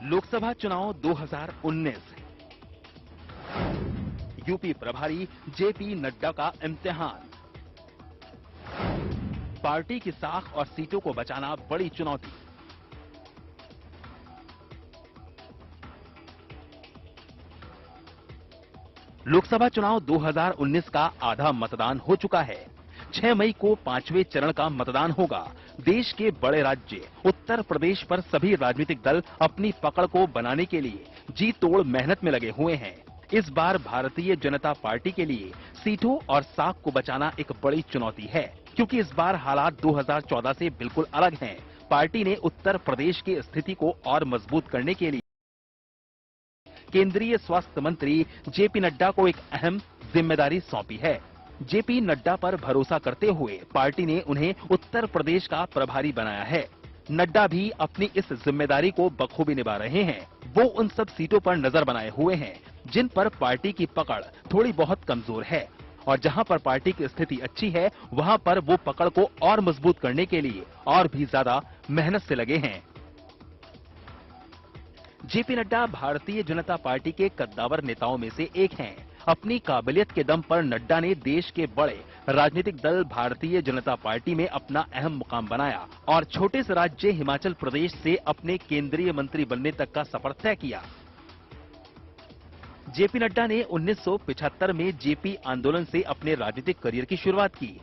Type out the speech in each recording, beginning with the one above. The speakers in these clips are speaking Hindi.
लोकसभा चुनाव 2019। यूपी प्रभारी जेपी नड्डा का इम्तिहान। पार्टी की साख और सीटों को बचाना बड़ी चुनौती। लोकसभा चुनाव 2019 का आधा मतदान हो चुका है। 6 मई को 5वें चरण का मतदान होगा। देश के बड़े राज्य उत्तर प्रदेश पर सभी राजनीतिक दल अपनी पकड़ को बनाने के लिए जी तोड़ मेहनत में लगे हुए हैं। इस बार भारतीय जनता पार्टी के लिए सीटों और साख को बचाना एक बड़ी चुनौती है, क्योंकि इस बार हालात 2014 से बिल्कुल अलग हैं। पार्टी ने उत्तर प्रदेश की स्थिति को और मजबूत करने के लिए केंद्रीय स्वास्थ्य मंत्री जेपी नड्डा को एक अहम जिम्मेदारी सौंपी है। जेपी नड्डा पर भरोसा करते हुए पार्टी ने उन्हें उत्तर प्रदेश का प्रभारी बनाया है। नड्डा भी अपनी इस जिम्मेदारी को बखूबी निभा रहे हैं। वो उन सब सीटों पर नजर बनाए हुए हैं जिन पर पार्टी की पकड़ थोड़ी बहुत कमजोर है, और जहां पर पार्टी की स्थिति अच्छी है वहां पर वो पकड़ को और मजबूत करने के लिए और भी ज्यादा मेहनत से लगे हैं। जेपी नड्डा भारतीय जनता पार्टी के कद्दावर नेताओं में से एक हैं। अपनी काबिलियत के दम पर नड्डा ने देश के बड़े राजनीतिक दल भारतीय जनता पार्टी में अपना अहम मुकाम बनाया और छोटे से राज्य हिमाचल प्रदेश से अपने केंद्रीय मंत्री बनने तक का सफर तय किया। जेपी नड्डा ने 1975 में जेपी आंदोलन से अपने राजनीतिक करियर की शुरुआत की।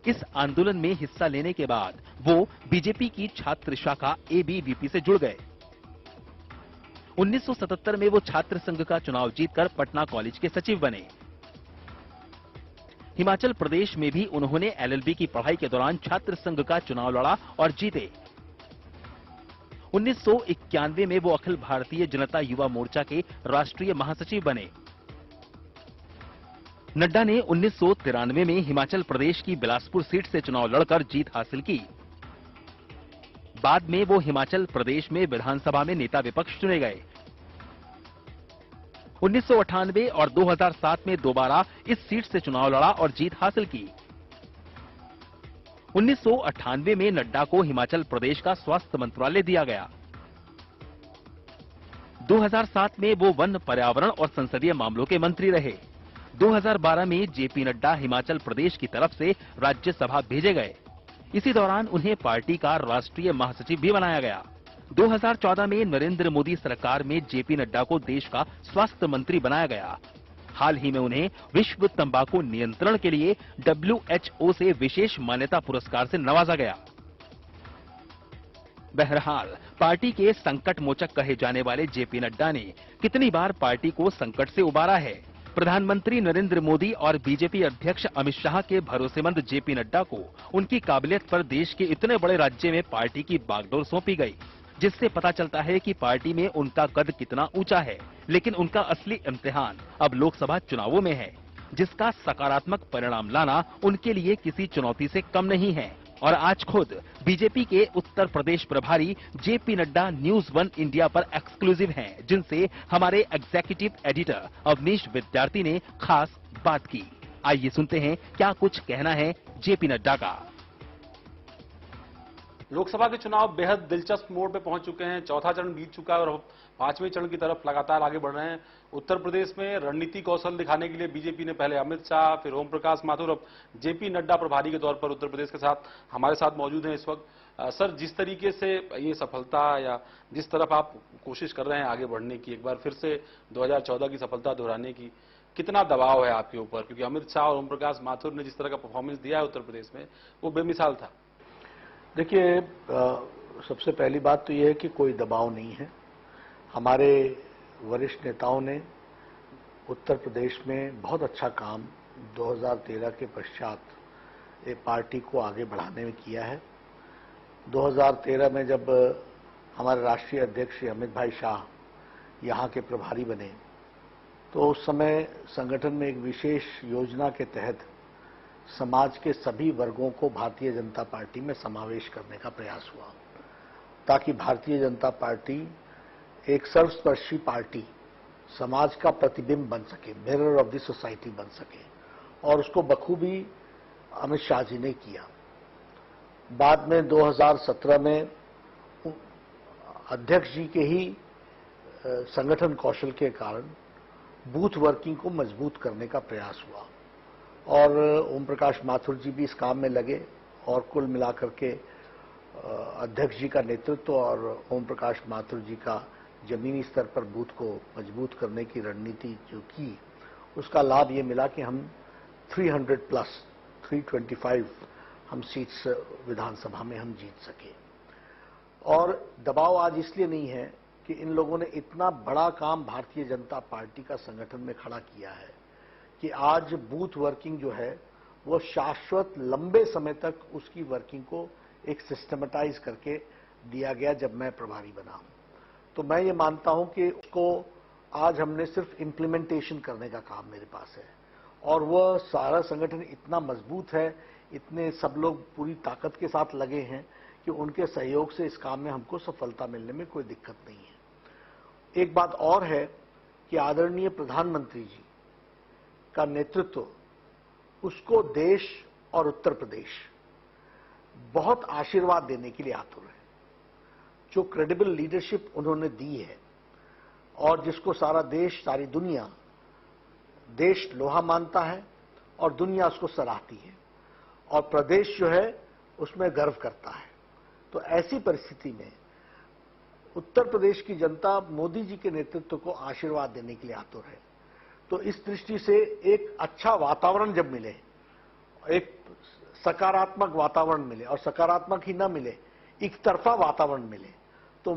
इस आंदोलन में हिस्सा लेने के बाद वो बीजेपी की छात्र शाखा एबीवीपी से जुड़ गए। 1977 में वो छात्र संघ का चुनाव जीतकर पटना कॉलेज के सचिव बने। हिमाचल प्रदेश में भी उन्होंने एलएलबी की पढ़ाई के दौरान छात्र संघ का चुनाव लड़ा और जीते। 1991 में वो अखिल भारतीय जनता युवा मोर्चा के राष्ट्रीय महासचिव बने। नड्डा ने 1993 में हिमाचल प्रदेश की बिलासपुर सीट से चुनाव लड़कर जीत हासिल की। बाद में वो हिमाचल प्रदेश में विधानसभा में नेता विपक्ष चुने गए। 1998 और 2007 में दोबारा इस सीट से चुनाव लड़ा और जीत हासिल की। 1998 में नड्डा को हिमाचल प्रदेश का स्वास्थ्य मंत्रालय दिया गया। 2007 में वो वन, पर्यावरण और संसदीय मामलों के मंत्री रहे। 2012 में जेपी नड्डा हिमाचल प्रदेश की तरफ से राज्यसभा भेजे गए। इसी दौरान उन्हें पार्टी का राष्ट्रीय महासचिव भी बनाया गया। 2014 में नरेंद्र मोदी सरकार में जेपी नड्डा को देश का स्वास्थ्य मंत्री बनाया गया। हाल ही में उन्हें विश्व तंबाकू नियंत्रण के लिए WHO से विशेष मान्यता पुरस्कार से नवाजा गया। बहरहाल, पार्टी के संकट मोचक कहे जाने वाले जेपी नड्डा ने कितनी बार पार्टी को संकट से उबारा है। प्रधानमंत्री नरेंद्र मोदी और बीजेपी अध्यक्ष अमित शाह के भरोसेमंद जेपी नड्डा को उनकी काबिलियत पर देश के इतने बड़े राज्य में पार्टी की बागडोर सौंपी गई, जिससे पता चलता है कि पार्टी में उनका कद कितना ऊंचा है। लेकिन उनका असली इम्तिहान अब लोकसभा चुनावों में है, जिसका सकारात्मक परिणाम लाना उनके लिए किसी चुनौती से कम नहीं है। और आज खुद बीजेपी के उत्तर प्रदेश प्रभारी जेपी नड्डा न्यूज 1 इंडिया पर एक्सक्लूसिव हैं, जिनसे हमारे एग्जीक्यूटिव एडिटर अवनीश विद्यार्थी ने खास बात की। आइए सुनते हैं क्या कुछ कहना है जेपी नड्डा का। लोकसभा के चुनाव बेहद दिलचस्प मोड़ पे पहुंच चुके हैं। चौथा चरण बीत चुका है और अब 5वें चरण की तरफ लगातार आगे बढ़ रहे हैं। उत्तर प्रदेश में रणनीति कौशल दिखाने के लिए बीजेपी ने पहले अमित शाह, फिर ओम प्रकाश माथुर, अब जेपी नड्डा प्रभारी के तौर पर उत्तर प्रदेश के साथ हमारे साथ मौजूद हैं इस वक्त। सर, जिस तरीके से ये सफलता या जिस तरफ आप कोशिश कर रहे हैं आगे बढ़ने की, एक बार फिर से 2014 की सफलता दोहराने की, कितना दबाव है आपके ऊपर? क्योंकि अमित शाह और ओम प्रकाश माथुर ने जिस तरह का परफॉर्मेंस दिया है उत्तर प्रदेश में, वो बेमिसाल था। देखिए, सबसे पहली बात तो यह है कि कोई दबाव नहीं है। हमारे वरिष्ठ नेताओं ने उत्तर प्रदेश में बहुत अच्छा काम 2013 के पश्चात ये पार्टी को आगे बढ़ाने में किया है। 2013 में जब हमारे राष्ट्रीय अध्यक्ष अमित भाई शाह यहाँ के प्रभारी बने, तो उस समय संगठन में एक विशेष योजना के तहत समाज के सभी वर्गों को भारतीय जनता पार्टी में समावेश करने का प्रयास हुआ, ताकि भारतीय जनता पार्टी एक सर्वस्पर्शी पार्टी, समाज का प्रतिबिंब बन सके, मिरर ऑफ द सोसाइटी बन सके। और उसको बखूबी अमित शाह जी ने किया। बाद में 2017 में अध्यक्ष जी के ही संगठन कौशल के कारण बूथ वर्किंग को मजबूत करने का प्रयास हुआ और ओम प्रकाश माथुर जी भी इस काम में लगे और कुल मिलाकर के अध्यक्ष जी का नेतृत्व और ओम प्रकाश माथुर जी का जमीनी स्तर पर बूथ को मजबूत करने की रणनीति जो की, उसका लाभ ये मिला कि हम 300 प्लस 325 हम सीट्स विधानसभा में हम जीत सके। और दबाव आज इसलिए नहीं है कि इन लोगों ने इतना बड़ा काम भारतीय जनता पार्टी का संगठन में खड़ा किया है कि आज बूथ वर्किंग जो है वो शाश्वत लंबे समय तक उसकी वर्किंग को एक सिस्टमेटाइज करके दिया गया जब मैं प्रभारी बना हूं। तो मैं ये मानता हूं कि उसको आज हमने सिर्फ इम्प्लीमेंटेशन करने का काम मेरे पास है और वह सारा संगठन इतना मजबूत है, इतने सब लोग पूरी ताकत के साथ लगे हैं कि उनके सहयोग से इस काम में हमको सफलता मिलने में कोई दिक्कत नहीं है। एक बात और है कि आदरणीय प्रधानमंत्री जी का नेतृत्व, उसको देश और उत्तर प्रदेश बहुत आशीर्वाद देने के लिए आतुर है। जो क्रेडिबल लीडरशिप उन्होंने दी है और जिसको सारा देश, सारी दुनिया, देश लोहा मानता है और दुनिया उसको सराहती है और प्रदेश जो है उसमें गर्व करता है। तो ऐसी परिस्थिति में उत्तर प्रदेश की जनता मोदी जी के नेतृत्व को आशीर्वाद देने के लिए आतुर है। तो इस दृष्टि से एक अच्छा वातावरण जब मिले, एक सकारात्मक वातावरण मिले और सकारात्मक ही ना मिले, एक तरफा वातावरण मिले, तो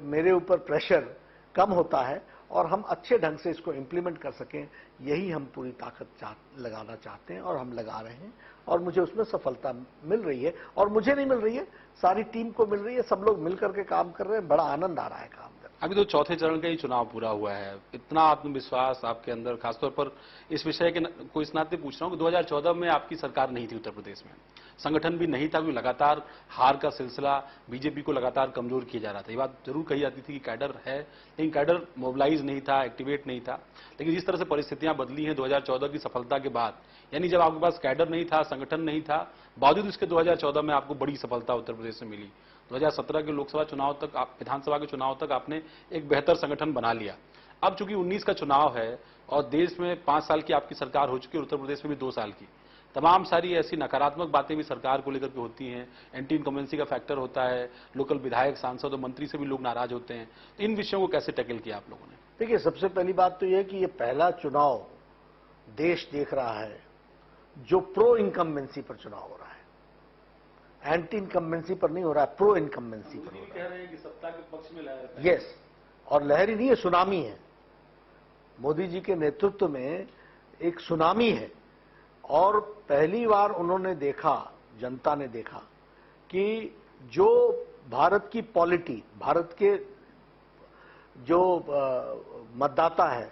मेरे ऊपर प्रेशर कम होता है और हम अच्छे ढंग से इसको इंप्लीमेंट कर सकें, यही हम पूरी ताकत लगाना चाहते हैं और हम लगा रहे हैं और मुझे उसमें सफलता मिल रही है। और मुझे नहीं मिल रही है, सारी टीम को मिल रही है, सब लोग मिलकर के काम कर रहे हैं, बड़ा आनंद आ रहा है काम करने। अभी तो चौथे चरण का ही चुनाव पूरा हुआ है, इतना आत्मविश्वास आपके अंदर, खासतौर पर इस विषय के को इस नाते पूछ रहा हूं कि 2014 में आपकी सरकार नहीं थी उत्तर प्रदेश में, संगठन भी नहीं था, क्योंकि लगातार हार का सिलसिला बीजेपी को लगातार कमजोर किया जा रहा था। ये बात जरूर कही जाती थी कि कैडर है, लेकिन कैडर मोबिलाइज नहीं था, एक्टिवेट नहीं था। लेकिन जिस तरह से परिस्थितियां बदली हैं 2014 की सफलता के बाद, यानी जब आपके पास कैडर नहीं था, संगठन नहीं था, बावजूद इसके 2014 में आपको बड़ी सफलता उत्तर प्रदेश में मिली। 2017 के लोकसभा चुनाव तक, विधानसभा के चुनाव तक आपने एक बेहतर संगठन बना लिया। अब चूंकि 19 का चुनाव है और देश में 5 साल की आपकी सरकार हो चुकी है, उत्तर प्रदेश में भी 2 साल की, तमाम सारी ऐसी नकारात्मक बातें भी सरकार को लेकर के होती हैं, एंटी इनकम्बेंसी का फैक्टर होता है, लोकल विधायक, सांसद और मंत्री से भी लोग नाराज होते हैं। तो इन विषयों को कैसे टैकल किया आप लोगों ने? देखिए, सबसे पहली बात तो यह कि ये पहला चुनाव देश देख रहा है जो प्रो इनकम्बेंसी पर चुनाव हो रहा है, एंटी इनकम्बेंसी पर नहीं हो रहा है, प्रो इनकम्बेंसी पर हो रहा है। कह रहे हैं कि सत्ता के पक्ष में लहर है। यस, और लहर ही नहीं है, सुनामी है। मोदी जी के नेतृत्व में एक सुनामी है और पहली बार उन्होंने देखा, जनता ने देखा कि जो भारत की पॉलिटी, भारत के जो मतदाता है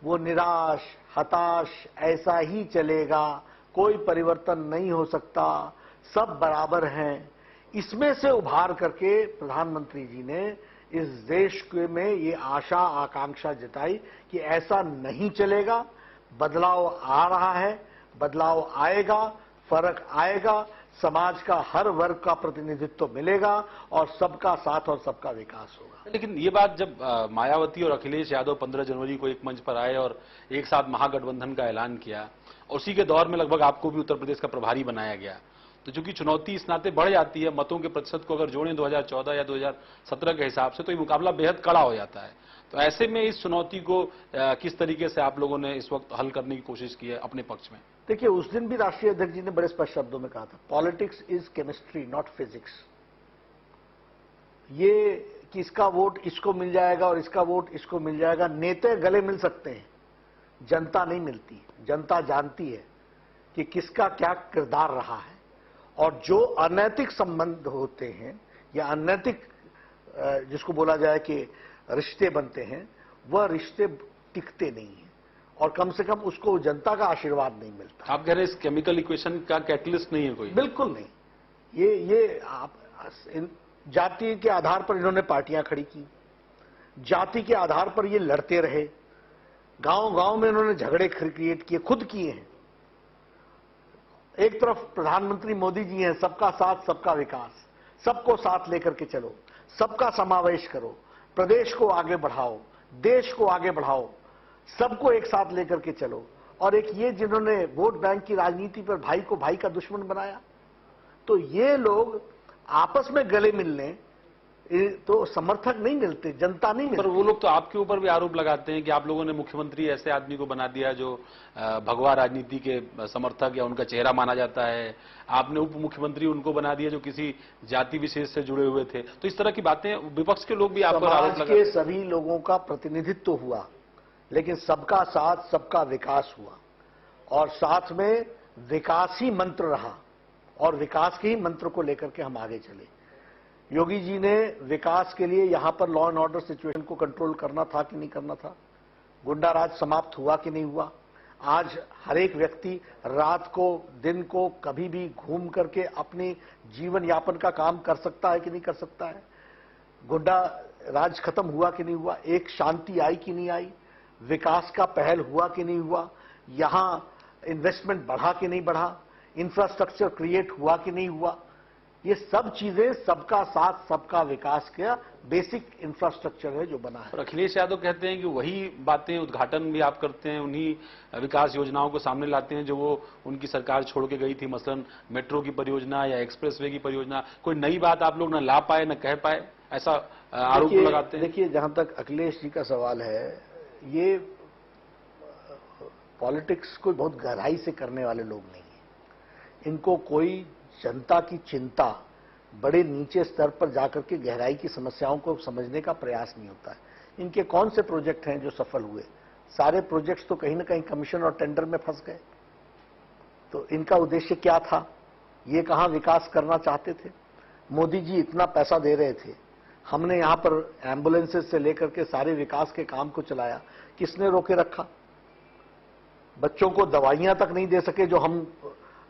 वो निराश, हताश, ऐसा ही चलेगा, कोई परिवर्तन नहीं हो सकता, सब बराबर हैं, इसमें से उभार करके प्रधानमंत्री जी ने इस देश में ये आशा आकांक्षा जताई कि ऐसा नहीं चलेगा, बदलाव आ रहा है, बदलाव आएगा, फर्क आएगा, समाज का हर वर्ग का प्रतिनिधित्व मिलेगा और सबका साथ और सबका विकास होगा। लेकिन ये बात जब मायावती और अखिलेश यादव 15 जनवरी को एक मंच पर आए और एक साथ महागठबंधन का ऐलान किया, उसी के दौर में लगभग आपको भी उत्तर प्रदेश का प्रभारी बनाया गया, तो चूंकि चुनौती इस नाते बढ़ जाती है, मतों के प्रतिशत को अगर जोड़ें 2014 या 2017 के हिसाब से, तो ये मुकाबला बेहद कड़ा हो जाता है। तो ऐसे में इस चुनौती को किस तरीके से आप लोगों ने इस वक्त हल करने की कोशिश की है अपने पक्ष में? देखिए, उस दिन भी राष्ट्रीय अध्यक्ष जी ने बड़े स्पष्ट शब्दों में कहा था, politics is chemistry not physics. ये कि इसका वोट इसको मिल जाएगा और इसका वोट इसको मिल जाएगा, नेता गले मिल सकते हैं, जनता नहीं मिलती। जनता जानती है कि किसका क्या किरदार रहा है और जो अनैतिक संबंध होते हैं या अनैतिक जिसको बोला जाए कि रिश्ते बनते हैं, वह रिश्ते टिकते नहीं हैं और कम से कम उसको जनता का आशीर्वाद नहीं मिलता। आप कह रहे हैं इस केमिकल इक्वेशन का कैटलिस्ट नहीं है कोई? बिल्कुल नहीं। ये आप जाति के आधार पर इन्होंने पार्टियां खड़ी की, जाति के आधार पर ये लड़ते रहे, गांव-गांव में इन्होंने झगड़े क्रिएट किए, खुद किए हैं। एक तरफ प्रधानमंत्री मोदी जी हैं, सबका साथ सबका विकास, सबको साथ लेकर के चलो, सबका समावेश करो, प्रदेश को आगे बढ़ाओ, देश को आगे बढ़ाओ, सबको एक साथ लेकर के चलो। और एक ये जिन्होंने वोट बैंक की राजनीति पर भाई को भाई का दुश्मन बनाया, तो ये लोग आपस में गले मिलने तो समर्थक नहीं मिलते, जनता नहीं मिलती। पर वो लोग तो आपके ऊपर भी आरोप लगाते हैं कि आप लोगों ने मुख्यमंत्री ऐसे आदमी को बना दिया जो भगवा राजनीति के समर्थक या उनका चेहरा माना जाता है, आपने उप मुख्यमंत्री उनको बना दिया जो किसी जाति विशेष से जुड़े हुए थे। तो इस तरह की बातें विपक्ष के लोग भी आप पर आरोप लगाते हैं। समाज के सभी लोगों का प्रतिनिधित्व हुआ, लेकिन सबका साथ सबका विकास हुआ, और साथ में विकास ही मंत्र रहा, और विकास के ही मंत्र को लेकर के हम आगे चले। योगी जी ने विकास के लिए यहां पर लॉ एंड ऑर्डर सिचुएशन को कंट्रोल करना था कि नहीं करना था, गुंडा राज समाप्त हुआ कि नहीं हुआ, आज हर एक व्यक्ति रात को दिन को कभी भी घूम करके अपने जीवन यापन का काम कर सकता है कि नहीं कर सकता है, गुंडा राज खत्म हुआ कि नहीं हुआ, एक शांति आई कि नहीं आई, विकास का पहल हुआ कि नहीं हुआ, यहां इन्वेस्टमेंट बढ़ा कि नहीं बढ़ा, इंफ्रास्ट्रक्चर क्रिएट हुआ कि नहीं हुआ। ये सब चीजें सबका साथ सबका विकास का बेसिक इंफ्रास्ट्रक्चर है जो बना है। और अखिलेश यादव कहते हैं कि वही बातें उद्घाटन भी आप करते हैं, उन्हीं विकास योजनाओं को सामने लाते हैं जो वो उनकी सरकार छोड़ के गई थी, मसलन मेट्रो की परियोजना या एक्सप्रेसवे की परियोजना। कोई नई बात आप लोग न ला पाए न कह पाए, ऐसा आरोप लगाते हैं। देखिए, जहां तक अखिलेश जी का सवाल है, ये पॉलिटिक्स को बहुत गहराई से करने वाले लोग नहीं है। इनको कोई जनता की चिंता बड़े नीचे स्तर पर जाकर के गहराई की समस्याओं को समझने का प्रयास नहीं होता है। इनके कौन से प्रोजेक्ट हैं जो सफल हुए? सारे प्रोजेक्ट्स तो कहीं ना कहीं कमीशन और टेंडर में फंस गए। तो इनका उद्देश्य क्या था? ये कहां विकास करना चाहते थे? मोदी जी इतना पैसा दे रहे थे, हमने यहां पर एम्बुलेंसेस से लेकर के सारे विकास के काम को चलाया, किसने रोके रखा? बच्चों को दवाइयां तक नहीं दे सके, जो हम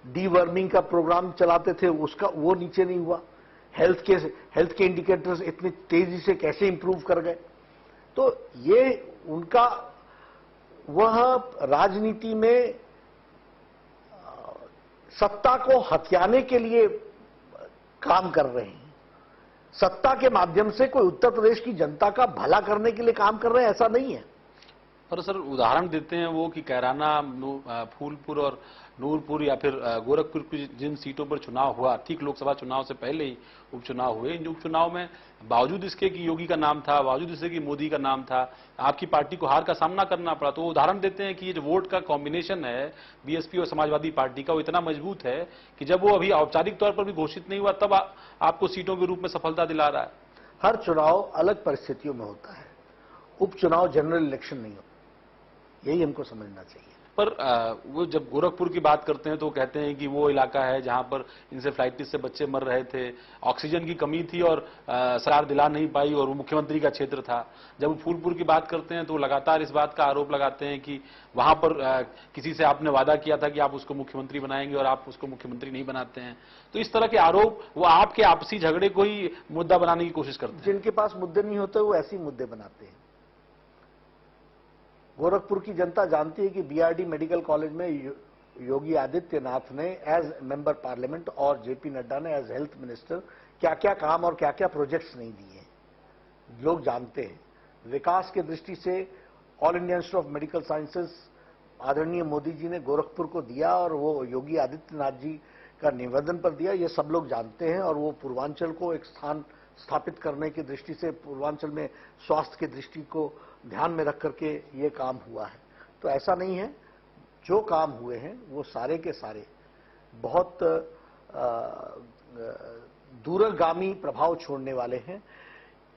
डीवर्मिंग का प्रोग्राम चलाते थे उसका वो नीचे नहीं हुआ। हेल्थ के इंडिकेटर्स इतनी तेजी से कैसे इंप्रूव कर गए? तो ये उनका वह राजनीति में सत्ता को हथियाने के लिए काम कर रहे हैं। सत्ता के माध्यम से कोई उत्तर प्रदेश की जनता का भला करने के लिए काम कर रहे हैं, ऐसा नहीं है। पर सर उदाहरण देते हैं वो कि कैराना, फूलपुर और नूरपुर या फिर गोरखपुर की जिन सीटों पर चुनाव हुआ, ठीक लोकसभा चुनाव से पहले ही उपचुनाव हुए, इन उपचुनाव में बावजूद इसके कि योगी का नाम था, बावजूद इसके कि मोदी का नाम था, आपकी पार्टी को हार का सामना करना पड़ा। तो वो उदाहरण देते हैं कि ये जो वोट का कॉम्बिनेशन है बीएसपी और समाजवादी पार्टी का, वो इतना मजबूत है कि जब वो अभी औपचारिक तौर पर भी घोषित नहीं हुआ तब आपको सीटों के रूप में सफलता दिला रहा है। हर चुनाव अलग परिस्थितियों में होता है, उपचुनाव जनरल इलेक्शन नहीं होता, यही हमको समझना चाहिए। पर वो जब गोरखपुर की बात करते हैं तो कहते हैं कि वो इलाका है जहां पर इंसेफ्लाइटिस से बच्चे मर रहे थे, ऑक्सीजन की कमी थी और सरकार दिला नहीं पाई, और वो मुख्यमंत्री का क्षेत्र था। जब वो फूलपुर की बात करते हैं तो लगातार इस बात का आरोप लगाते हैं कि वहां पर किसी से आपने वादा किया था कि आप उसको मुख्यमंत्री बनाएंगे और आप उसको मुख्यमंत्री नहीं बनाते हैं। तो इस तरह के आरोप वो आपके आपसी झगड़े को ही मुद्दा बनाने की कोशिश करते हैं। जिनके पास मुद्दे नहीं होते वो ऐसे ही मुद्दे बनाते हैं। गोरखपुर की जनता जानती है कि बीआरडी मेडिकल कॉलेज में योगी आदित्यनाथ ने एज मेंबर पार्लियामेंट और जेपी नड्डा ने एज हेल्थ मिनिस्टर क्या क्या काम और क्या क्या प्रोजेक्ट्स नहीं दिए, लोग जानते हैं। विकास की दृष्टि से all India institute of medical sciences आदरणीय मोदी जी ने गोरखपुर को दिया और वो योगी आदित्यनाथ जी का निवेदन पर दिया, ये सब लोग जानते हैं। और वो पूर्वांचल को एक स्थान स्थापित करने की दृष्टि से, पूर्वांचल में स्वास्थ्य की दृष्टि को ध्यान में रख करके ये काम हुआ है। तो ऐसा नहीं है, जो काम हुए हैं वो सारे के सारे बहुत दूरगामी प्रभाव छोड़ने वाले हैं।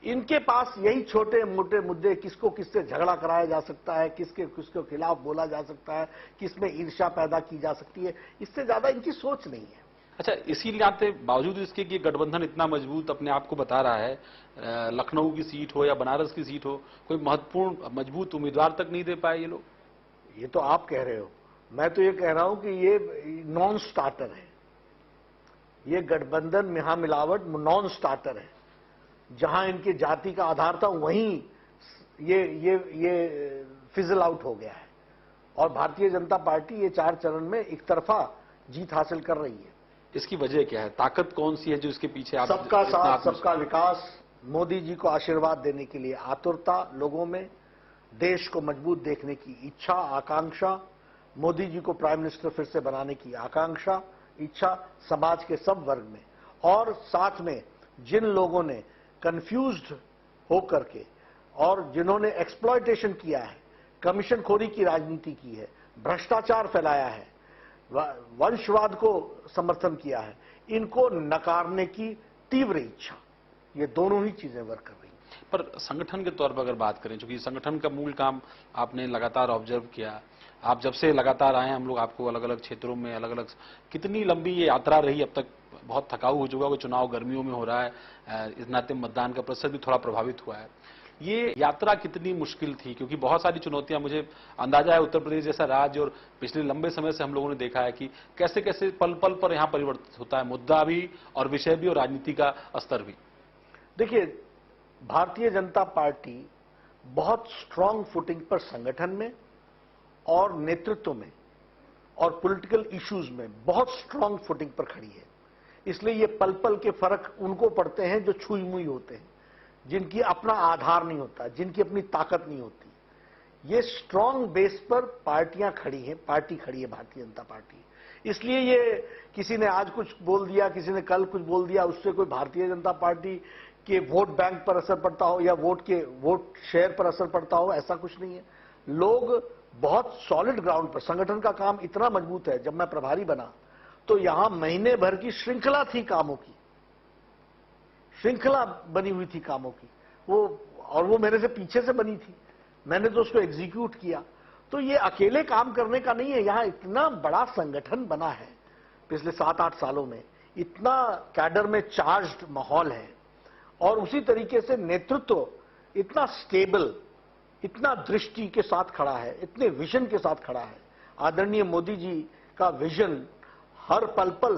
इनके पास यही छोटे मोटे मुद्दे, किसको किससे झगड़ा कराया जा सकता है, किसके खिलाफ बोला जा सकता है, किसमें ईर्ष्या पैदा की जा सकती है, इससे ज्यादा इनकी सोच नहीं है। अच्छा, इसी नाते बावजूद इसके कि गठबंधन इतना मजबूत अपने आप को बता रहा है, लखनऊ की सीट हो या बनारस की सीट हो, कोई महत्वपूर्ण मजबूत उम्मीदवार तक नहीं दे पाए ये लोग। ये तो आप कह रहे हो, मैं तो ये कह रहा हूं कि ये नॉन स्टार्टर है। ये गठबंधन मिहा मिलावट नॉन स्टार्टर है। जहां इनके जाति का आधार था वहीं ये फिजल आउट हो गया है। और भारतीय जनता पार्टी ये 4 चरण में एक तरफा जीत हासिल कर रही है। इसकी वजह क्या है? ताकत कौन सी है जो इसके पीछे आप? सबका साथ सबका विकास मोदी जी को आशीर्वाद देने के लिए आतुरता लोगों में, देश को मजबूत देखने की इच्छा, आकांक्षा, मोदी जी को प्राइम मिनिस्टर फिर से बनाने की आकांक्षा, इच्छा समाज के सब वर्ग में, और साथ में जिन लोगों ने कंफ्यूज्ड होकर के और जिन्होंने एक्सप्लॉयटेशन किया है, कमीशनखोरी की राजनीति की है, भ्रष्टाचार फैलाया है, वंशवाद को समर्थन किया है, इनको नकारने की तीव्र इच्छा, ये दोनों ही चीजें वर्क कर रही हैं। पर संगठन के तौर पर अगर बात करें, क्योंकि संगठन का मूल काम आपने लगातार ऑब्जर्व किया, आप जब से लगातार आए हम लोग आपको अलग अलग क्षेत्रों में अलग अलग, कितनी लंबी ये यात्रा रही, अब तक बहुत थकाऊ हो चुका है, चुनाव गर्मियों में हो रहा है, इस नाते मतदान का प्रतिशत भी थोड़ा प्रभावित हुआ है। ये यात्रा कितनी मुश्किल थी, क्योंकि बहुत सारी चुनौतियां, मुझे अंदाजा है उत्तर प्रदेश जैसा राज्य और पिछले लंबे समय से हम लोगों ने देखा है कि कैसे कैसे पल पल पर यहां परिवर्तित होता है, मुद्दा भी और विषय भी और राजनीति का स्तर भी। देखिए, भारतीय जनता पार्टी बहुत स्ट्रांग फुटिंग पर संगठन में और नेतृत्व में और पॉलिटिकल इश्यूज में बहुत स्ट्रांग फुटिंग पर खड़ी है। इसलिए ये पल पल के फर्क उनको पड़ते हैं जो छुई मुई होते हैं, जिनकी अपना आधार नहीं होता, जिनकी अपनी ताकत नहीं होती। ये स्ट्रांग बेस पर पार्टियां खड़ी हैं, पार्टी खड़ी है भारतीय जनता पार्टी। इसलिए ये किसी ने आज कुछ बोल दिया, किसी ने कल कुछ बोल दिया, उससे कोई भारतीय जनता पार्टी के वोट बैंक पर असर पड़ता हो या वोट शेयर पर असर पड़ता हो, ऐसा कुछ नहीं है। लोग बहुत सॉलिड ग्राउंड पर, संगठन का काम इतना मजबूत है। जब मैं प्रभारी बना तो यहां महीने भर की श्रृंखला थी, कामों की श्रृंखला बनी हुई थी कामों की, वो मेरे से पीछे से बनी थी, मैंने तो उसको एग्जीक्यूट किया। तो ये अकेले काम करने का नहीं है, यहां इतना बड़ा संगठन बना है पिछले 7-8 सालों में, इतना कैडर में चार्ज्ड माहौल है, और उसी तरीके से नेतृत्व इतना स्टेबल, इतना दृष्टि के साथ खड़ा है, इतने विजन के साथ खड़ा है। आदरणीय मोदी जी का विजन हर पल पल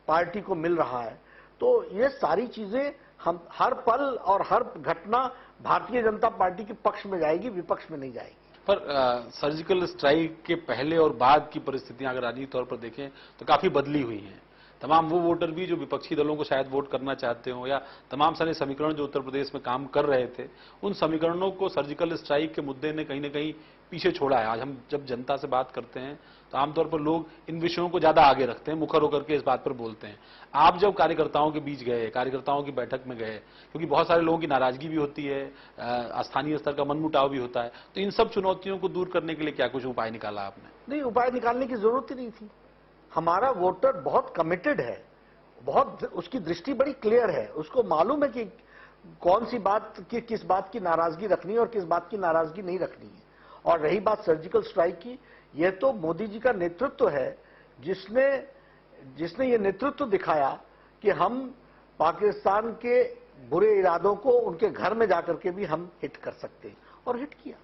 पार्टी को मिल रहा है। तो ये सारी चीजें हम हर पल और हर घटना भारतीय जनता पार्टी के पक्ष में जाएगी, विपक्ष में नहीं जाएगी। पर सर्जिकल स्ट्राइक के पहले और बाद की परिस्थितियां अगर राजनीतिक तौर पर देखें तो काफी बदली हुई हैं। तमाम वो वोटर भी जो विपक्षी दलों को शायद वोट करना चाहते हो, या तमाम सारे समीकरण जो उत्तर प्रदेश में काम कर रहे थे, उन समीकरणों को सर्जिकल स्ट्राइक के मुद्दे ने कहीं ना कहीं पीछे छोड़ा है। आज हम जब जनता से बात करते हैं तो आमतौर पर लोग इन विषयों को ज्यादा आगे रखते हैं, मुखर होकर के इस बात पर बोलते हैं। आप जब कार्यकर्ताओं के बीच गए, कार्यकर्ताओं की बैठक में गए, क्योंकि बहुत सारे लोगों की नाराजगी भी होती है, स्थानीय स्तर का मनमुटाव भी होता है, तो इन सब चुनौतियों को दूर करने के लिए क्या कुछ उपाय निकाला आपने? नहीं, उपाय निकालने की जरूरत ही नहीं थी। हमारा वोटर बहुत कमिटेड है, बहुत, उसकी दृष्टि बड़ी क्लियर है, उसको मालूम है कि कौन सी बात की, किस बात की नाराजगी रखनी है और किस बात की नाराजगी नहीं रखनी है। और रही बात सर्जिकल स्ट्राइक की, यह तो मोदी जी का नेतृत्व है जिसने ये नेतृत्व दिखाया कि हम पाकिस्तान के बुरे इरादों को उनके घर में जाकर के भी हम हिट कर सकते हैं, और हिट किया।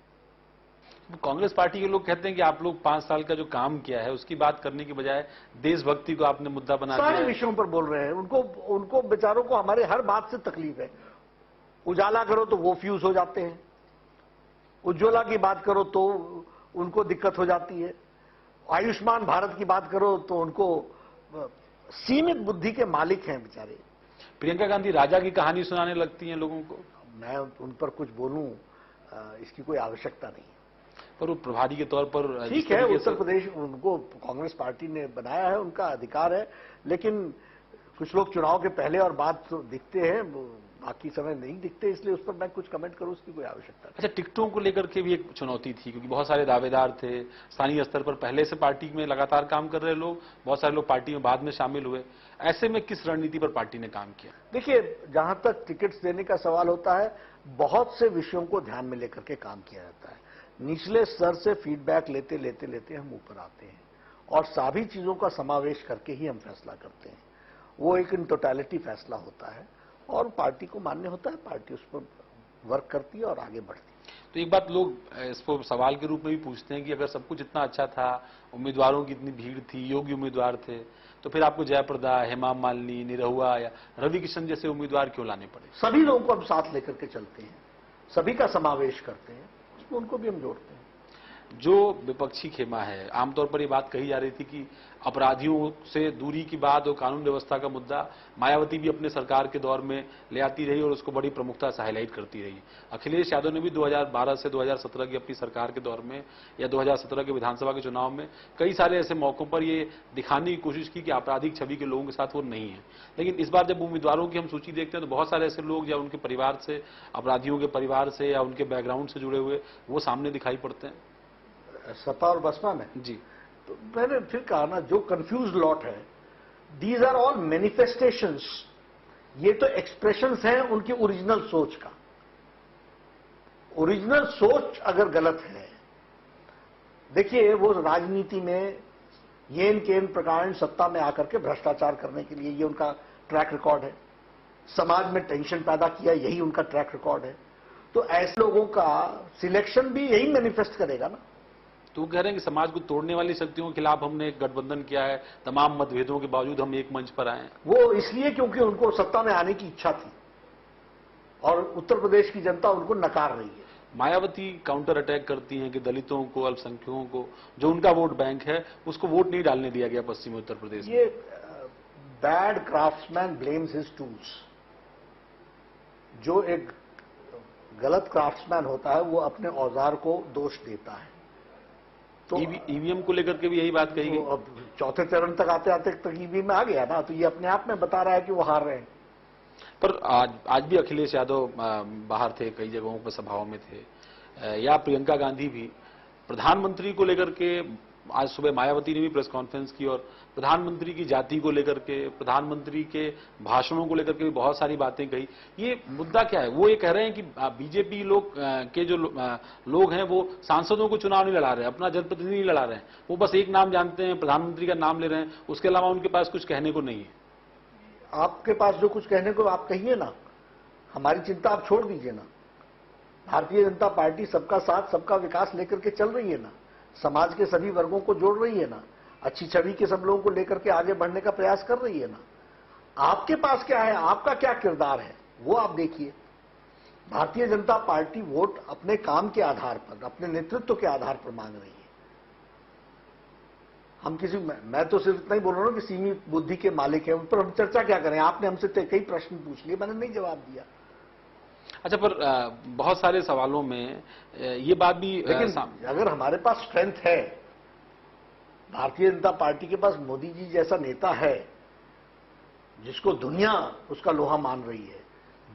कांग्रेस पार्टी के लोग कहते हैं कि आप लोग 5 साल का जो काम किया है उसकी बात करने की बजाय देशभक्ति को आपने मुद्दा बना दिया है। सारे विषयों पर बोल रहे हैं। उनको बेचारों को हमारे हर बात से तकलीफ है। उजाला करो तो वो फ्यूज हो जाते हैं, उज्ज्वला की बात करो तो उनको दिक्कत हो जाती है, आयुष्मान भारत की बात करो तो उनको, सीमित बुद्धि के मालिक हैं बेचारे। प्रियंका गांधी राजा की कहानी सुनाने लगती हैं लोगों को। मैं उन पर कुछ बोलूं, इसकी कोई आवश्यकता नहीं है। पर वो प्रभारी के तौर पर ठीक है, उत्तर प्रदेश उनको कांग्रेस पार्टी ने बनाया है, उनका अधिकार है, लेकिन कुछ लोग चुनाव के पहले और बाद तो दिखते हैं, बाकी समय नहीं दिखते, इसलिए उस पर मैं कुछ कमेंट करूं उसकी कोई आवश्यकता नहीं। अच्छा, टिकटों को लेकर के भी एक चुनौती थी, क्योंकि बहुत सारे दावेदार थे, स्थानीय स्तर पर पहले से पार्टी में लगातार काम कर रहे लोग, बहुत सारे लोग पार्टी में बाद में शामिल हुए। ऐसे में किस रणनीति पर पार्टी ने काम किया? देखिए, जहां तक टिकट्स देने का सवाल होता है, बहुत से विषयों को ध्यान में लेकर के काम किया जाता है। निचले स्तर से फीडबैक लेते लेते लेते हम ऊपर आते हैं, और सभी चीजों का समावेश करके ही हम फैसला करते हैं। वो एक इन टोटलिटी फैसला होता है, और पार्टी को मान्य होता है, पार्टी उस पर वर्क करती है और आगे बढ़ती है। तो एक बात लोग इसको सवाल के रूप में भी पूछते हैं कि अगर सब कुछ इतना अच्छा था, उम्मीदवारों की इतनी भीड़ थी, योग्य उम्मीदवार थे, तो फिर आपको जयप्रदा, हेमा मालिनी, निरहुआ या रवि किशन जैसे उम्मीदवार क्यों लाने पड़े? सभी लोगों को हम साथ लेकर के चलते हैं, सभी का समावेश करते हैं, उसमें उनको भी हम जोड़ते हैं। जो विपक्षी खेमा है, आमतौर पर ये बात कही जा रही थी कि अपराधियों से दूरी की बात और कानून व्यवस्था का मुद्दा मायावती भी अपने सरकार के दौर में ले आती रही और उसको बड़ी प्रमुखता से हाईलाइट करती रही। अखिलेश यादव ने भी 2012 से 2017 की अपनी सरकार के दौर में या 2017 के विधानसभा के चुनाव में कई सारे ऐसे मौकों पर ये दिखाने की कोशिश की कि आपराधिक छवि के लोगों के साथ वो नहीं है। लेकिन इस बार जब उम्मीदवारों की हम सूची देखते हैं तो बहुत सारे ऐसे लोग या उनके परिवार से, अपराधियों के परिवार से या उनके बैकग्राउंड से जुड़े हुए वो सामने दिखाई पड़ते हैं। सपा और बसपा में जी, तो मैंने फिर कहा ना, जो कंफ्यूज लॉट है, दीज आर ऑल मैनिफेस्टेशंस। ये तो एक्सप्रेशंस हैं उनकी ओरिजिनल सोच का। ओरिजिनल सोच अगर गलत है, देखिए वो राजनीति में येन केन प्रकार सत्ता में आकर के भ्रष्टाचार करने के लिए ये उनका ट्रैक रिकॉर्ड है। समाज में टेंशन पैदा किया, यही उनका ट्रैक रिकॉर्ड है। तो ऐसे लोगों का सिलेक्शन भी यही मैनिफेस्ट करेगा ना। तो कह रहे हैं कि समाज को तोड़ने वाली शक्तियों के खिलाफ हमने एक गठबंधन किया है, तमाम मतभेदों के बावजूद हम एक मंच पर आए हैं। वो इसलिए क्योंकि उनको सत्ता में आने की इच्छा थी और उत्तर प्रदेश की जनता उनको नकार रही है। मायावती काउंटर अटैक करती हैं कि दलितों को, अल्पसंख्यकों को, जो उनका वोट बैंक है, उसको वोट नहीं डालने दिया गया पश्चिमी उत्तर प्रदेश में। ये bad craftsman blames his tools. जो एक गलत क्राफ्ट्समैन होता है वो अपने औजार को दोष देता है। तो ईवीएम को लेकर के भी यही बात कही गई। तो अब चौथे चरण तक आते आते तक ईवीएम में आ गया ना, तो ये अपने आप में बता रहा है कि वो हार रहे हैं। पर आज भी अखिलेश यादव बाहर थे, कई जगहों पर सभाओं में थे, या प्रियंका गांधी भी प्रधानमंत्री को लेकर के। आज सुबह मायावती ने भी प्रेस कॉन्फ्रेंस की और प्रधानमंत्री की जाति को लेकर के, प्रधानमंत्री के भाषणों को लेकर के भी बहुत सारी बातें कही। ये मुद्दा क्या है? वो ये कह रहे हैं कि बीजेपी लोग के जो लोग हैं वो सांसदों को चुनाव नहीं लड़ा रहे, अपना जनप्रतिनिधि नहीं लड़ा रहे हैं, वो बस एक नाम जानते हैं, प्रधानमंत्री का नाम ले रहे हैं, उसके अलावा उनके पास कुछ कहने को नहीं है। आपके पास जो कुछ कहने को आप कहिए ना, हमारी चिंता आप छोड़ दीजिए ना। भारतीय जनता पार्टी सबका साथ सबका विकास लेकर के चल रही है ना, समाज के सभी वर्गों को जोड़ रही है ना, अच्छी छवि के सब लोगों को लेकर के आगे बढ़ने का प्रयास कर रही है ना। आपके पास क्या है, आपका क्या किरदार है, वो आप देखिए। भारतीय जनता पार्टी वोट अपने काम के आधार पर, अपने नेतृत्व के आधार पर मांग रही है। हम किसी, मैं तो सिर्फ इतना ही बोल रहा हूं कि सीमित बुद्धि के मालिक हैं, उन पर हम चर्चा क्या करें। आपने हमसे कई प्रश्न पूछ लिए, मैंने नहीं जवाब दिया। अच्छा, पर बहुत सारे सवालों में ये बात भी, लेकिन अगर हमारे पास स्ट्रेंथ है, भारतीय जनता पार्टी के पास मोदी जी जैसा नेता है जिसको दुनिया उसका लोहा मान रही है,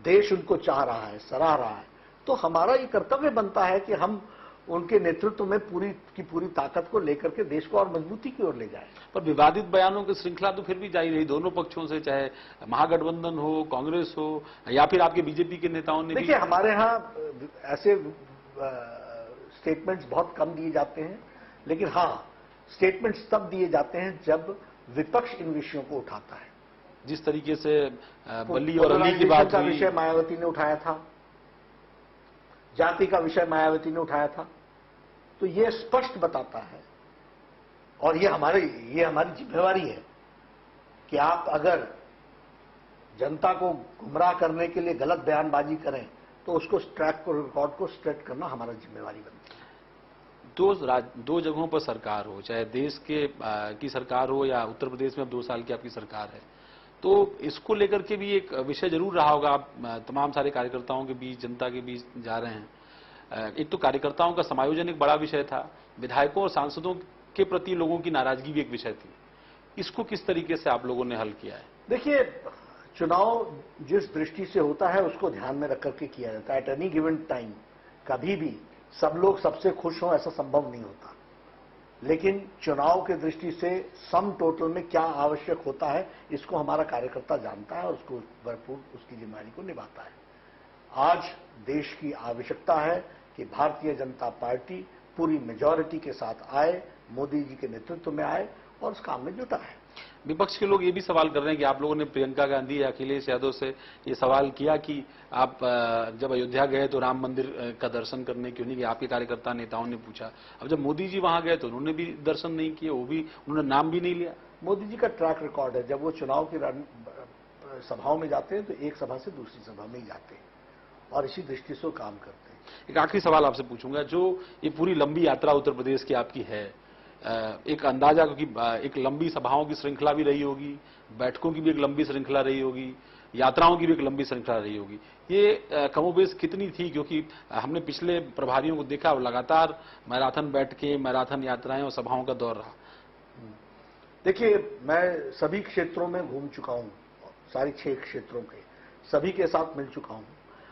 देश उनको चाह रहा है, सराह रहा है, तो हमारा ये कर्तव्य बनता है कि हम उनके नेतृत्व में पूरी की पूरी ताकत को लेकर के देश को और मजबूती की ओर ले जाए। पर विवादित बयानों की श्रृंखला तो फिर भी जारी रही दोनों पक्षों से, चाहे महागठबंधन हो, कांग्रेस हो, या फिर आपके बीजेपी के नेताओं ने। देखिए, हमारे यहां ऐसे स्टेटमेंट्स बहुत कम दिए जाते हैं, लेकिन हां, स्टेटमेंट्स तब दिए जाते हैं जब विपक्ष इन विषयों को उठाता है। जिस तरीके से बल्ली और अली की बात का विषय मायावती ने उठाया था, जाति का विषय मायावती ने उठाया था, तो ये स्पष्ट बताता है, और ये हमारी जिम्मेवारी है कि आप अगर जनता को गुमराह करने के लिए गलत बयानबाजी करें तो उसको ट्रैक को, रिकॉर्ड को स्ट्रेट करना हमारा जिम्मेवारी बनती है। दो जगहों पर सरकार हो, चाहे देश के की सरकार हो या उत्तर प्रदेश में अब 2 साल की आपकी सरकार है, तो इसको लेकर के भी एक विषय जरूर रहा होगा। आप तमाम सारे कार्यकर्ताओं के बीच, जनता के बीच जा रहे हैं। एक तो कार्यकर्ताओं का समायोजन एक बड़ा विषय था, विधायकों और सांसदों के प्रति लोगों की नाराजगी भी एक विषय थी। इसको किस तरीके से आप लोगों ने हल किया है? देखिए, चुनाव जिस दृष्टि से होता है उसको ध्यान में रख करके किया जाता है। एट एनी गिवन टाइम कभी भी सब लोग सबसे खुश हों ऐसा संभव नहीं होता, लेकिन चुनाव के दृष्टि से सम टोटल में क्या आवश्यक होता है इसको हमारा कार्यकर्ता जानता है और उसको भरपूर उसकी जिम्मेदारी को निभाता है। आज देश की आवश्यकता है कि भारतीय जनता पार्टी पूरी मेजॉरिटी के साथ आए, मोदी जी के नेतृत्व में आए और उस काम में जुटा है। विपक्ष के लोग ये भी सवाल कर रहे हैं कि आप लोगों ने प्रियंका गांधी या अखिलेश यादव से ये सवाल किया कि आप जब अयोध्या गए तो राम मंदिर का दर्शन करने क्यों नहीं गए? आपके कार्यकर्ता नेताओं ने पूछा। अब जब मोदी जी वहां गए तो उन्होंने भी दर्शन नहीं किए, वो भी उन्होंने नाम भी नहीं लिया। मोदी जी का ट्रैक रिकॉर्ड है, जब वो चुनाव की सभाओं में जाते हैं तो एक सभा से दूसरी सभा में ही जाते हैं और इसी दृष्टि से वो काम करते हैं। एक आखिरी सवाल आपसे पूछूंगा, जो ये पूरी लंबी यात्रा उत्तर प्रदेश की आपकी है, एक अंदाजा, क्योंकि एक लंबी सभाओं की श्रृंखला भी रही होगी, बैठकों की भी एक लंबी श्रृंखला रही होगी, यात्राओं की भी एक लंबी श्रृंखला रही होगी, ये कमोबेश कितनी थी? क्योंकि हमने पिछले प्रभारियों को देखा, लगातार मैराथन बैठकें, मैराथन यात्राएं और सभाओं का दौर रहा। देखिए, मैं सभी क्षेत्रों में घूम चुका हूं, सारी 6 क्षेत्रों के सभी के साथ मिल चुका हूं,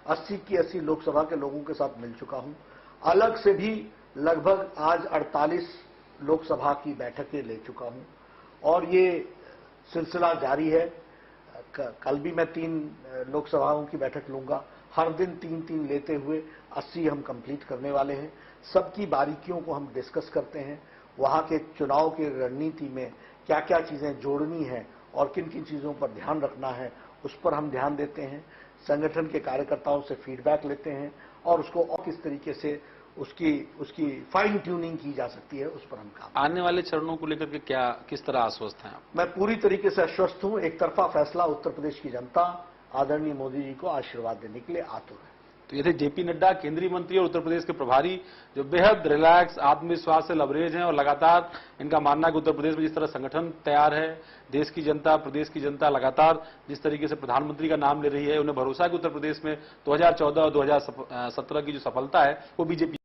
80 की 80 लोकसभा के लोगों के साथ मिल चुका हूं। अलग से भी लगभग आज 48 लोकसभा की बैठकें ले चुका हूं और ये सिलसिला जारी है। कल भी मैं 3 लोकसभाओं की बैठक लूंगा, हर दिन 3-3 लेते हुए 80 हम कंप्लीट करने वाले हैं। सबकी बारीकियों को हम डिस्कस करते हैं, वहां के चुनाव की रणनीति में क्या क्या चीजें जोड़नी है और किन किन चीजों पर ध्यान रखना है, उस पर हम ध्यान देते हैं। संगठन के कार्यकर्ताओं से फीडबैक लेते हैं और उसको और किस तरीके से उसकी फाइन ट्यूनिंग की जा सकती है, उस पर हम काम। आने वाले चरणों को लेकर के किस तरह आश्वस्त हैं आप? मैं पूरी तरीके से आश्वस्त हूं। एक तरफा फैसला उत्तर प्रदेश की जनता आदरणीय मोदी जी को आशीर्वाद देने के लिए आतुर है। तो ये थे जेपी नड्डा, केंद्रीय मंत्री और उत्तर प्रदेश के प्रभारी, जो बेहद रिलैक्स, आत्मविश्वास से लबरेज हैं और लगातार इनका मानना है कि उत्तर प्रदेश में जिस तरह संगठन तैयार है, देश की जनता, प्रदेश की जनता लगातार जिस तरीके से प्रधानमंत्री का नाम ले रही है, उन्हें भरोसा है कि उत्तर प्रदेश में 2014 और 2017 की जो सफलता है वो बीजेपी